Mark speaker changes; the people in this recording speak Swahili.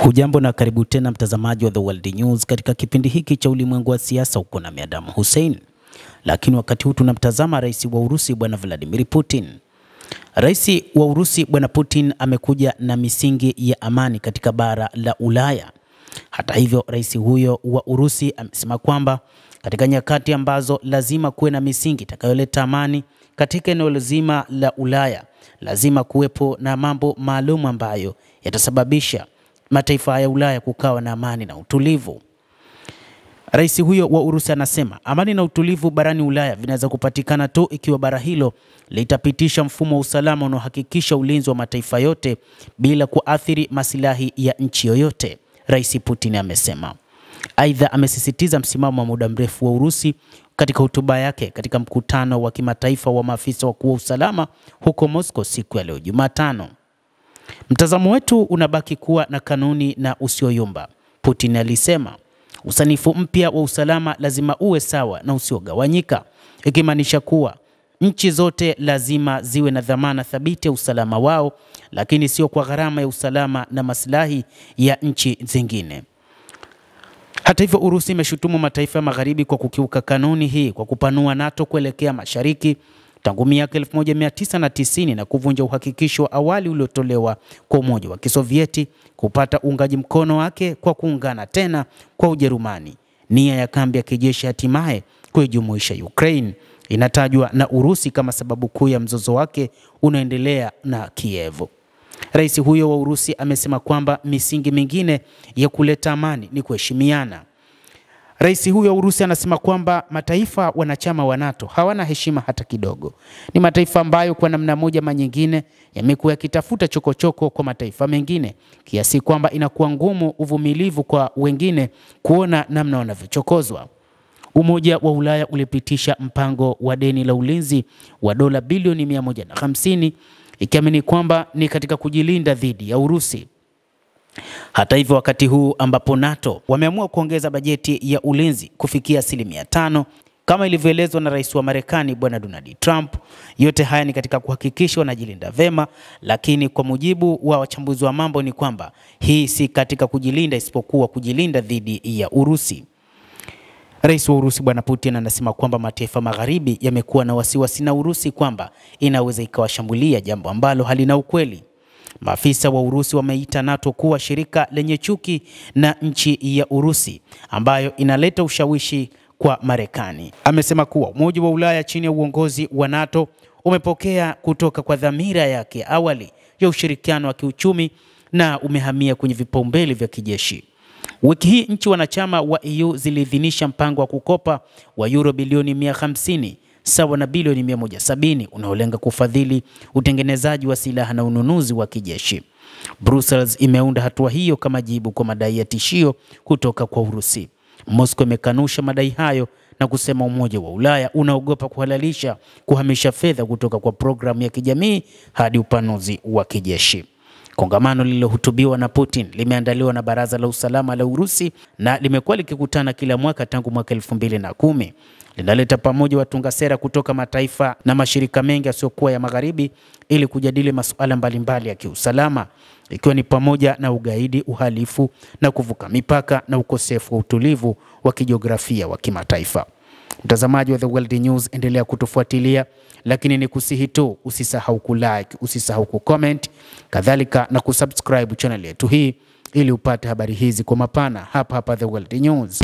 Speaker 1: Hujambo na karibu tena mtazamaji wa The World News katika kipindi hiki cha ulimwengu wa siasa. Uko na Adam Hussein. Lakini wakati huu tunamtazama rais wa Urusi bwana Vladimir Putin. Rais wa Urusi bwana Putin amekuja na misingi ya amani katika bara la Ulaya. Hata hivyo, rais huyo wa Urusi amesema kwamba katika nyakati ambazo lazima kuwe na misingi itakayoleta amani katika eneo zima la Ulaya, lazima kuwepo na mambo maalum ambayo yatasababisha mataifa ya Ulaya kukawa na amani na utulivu. Rais huyo wa Urusi anasema amani na utulivu barani Ulaya vinaweza kupatikana tu ikiwa bara hilo litapitisha mfumo wa usalama unaohakikisha ulinzi wa mataifa yote bila kuathiri maslahi ya nchi yoyote, Rais Putin amesema. Aidha, amesisitiza msimamo wa muda mrefu wa Urusi katika hotuba yake katika mkutano wa kimataifa wa maafisa wakuu wa usalama huko Moscow siku ya leo Jumatano. Mtazamo wetu unabaki kuwa na kanuni na usioyumba, Putin alisema. Usanifu mpya wa usalama lazima uwe sawa na usiogawanyika, ikimaanisha kuwa nchi zote lazima ziwe na dhamana thabiti ya usalama wao, lakini sio kwa gharama ya usalama na maslahi ya nchi zingine. Hata hivyo, Urusi imeshutumu mataifa ya magharibi kwa kukiuka kanuni hii kwa kupanua NATO kuelekea mashariki tangu miaka 1990 na kuvunja uhakikisho wa awali uliotolewa kwa Umoja wa Kisovieti kupata uungaji mkono wake kwa kuungana tena kwa Ujerumani. Nia ya kambi ya kijeshi hatimaye kuijumuisha Ukraine inatajwa na Urusi kama sababu kuu ya mzozo wake unaendelea na Kiev. Rais huyo wa Urusi amesema kwamba misingi mingine ya kuleta amani ni kuheshimiana. Rais huyo wa Urusi anasema kwamba mataifa wanachama wa NATO hawana heshima hata kidogo. Ni mataifa ambayo kwa namna moja ama nyingine yamekuwa yakitafuta chokochoko kwa mataifa mengine, kiasi kwamba inakuwa ngumu uvumilivu kwa wengine kuona namna wanavyochokozwa. Umoja wa Ulaya ulipitisha mpango wa deni la ulinzi wa dola bilioni 150 ikiamini kwamba ni katika kujilinda dhidi ya Urusi. Hata hivyo, wakati huu ambapo NATO wameamua kuongeza bajeti ya ulinzi kufikia 5% kama ilivyoelezwa na rais wa Marekani bwana Donald Trump, yote haya ni katika kuhakikisha wanajilinda vema, lakini kwa mujibu wa wachambuzi wa mambo ni kwamba hii si katika kujilinda isipokuwa kujilinda dhidi ya Urusi. Rais wa Urusi bwana Putin anasema kwamba mataifa magharibi yamekuwa na wasiwasi na Urusi kwamba inaweza ikawashambulia, jambo ambalo halina ukweli. Maafisa wa Urusi wameita NATO kuwa shirika lenye chuki na nchi ya Urusi ambayo inaleta ushawishi kwa Marekani. Amesema kuwa Umoja wa Ulaya chini ya uongozi wa NATO umepokea kutoka kwa dhamira yake awali ya ushirikiano wa kiuchumi na umehamia kwenye vipaumbele vya kijeshi. Wiki hii nchi wanachama wa EU ziliidhinisha mpango wa kukopa wa euro bilioni 150 sawa na bilioni 170 unaolenga kufadhili utengenezaji wa silaha na ununuzi wa kijeshi. Brussels imeunda hatua hiyo kama jibu kwa madai ya tishio kutoka kwa Urusi. Moscow imekanusha madai hayo na kusema Umoja wa Ulaya unaogopa kuhalalisha kuhamisha fedha kutoka kwa programu ya kijamii hadi upanuzi wa kijeshi. Kongamano lililohutubiwa na Putin limeandaliwa na Baraza la Usalama la Urusi na limekuwa likikutana kila mwaka tangu mwaka 2010. Linaleta pamoja watunga sera kutoka mataifa na mashirika mengi yasiyokuwa ya magharibi ili kujadili masuala mbalimbali ya kiusalama, ikiwa ni pamoja na ugaidi, uhalifu na kuvuka mipaka na ukosefu wa utulivu wa kijiografia wa kimataifa. Mtazamaji wa The World News, endelea kutufuatilia, lakini ni kusihi tu usisahau kulike, usisahau kucomment, kadhalika na kusubscribe channel yetu hii ili upate habari hizi kwa mapana hapa The World News.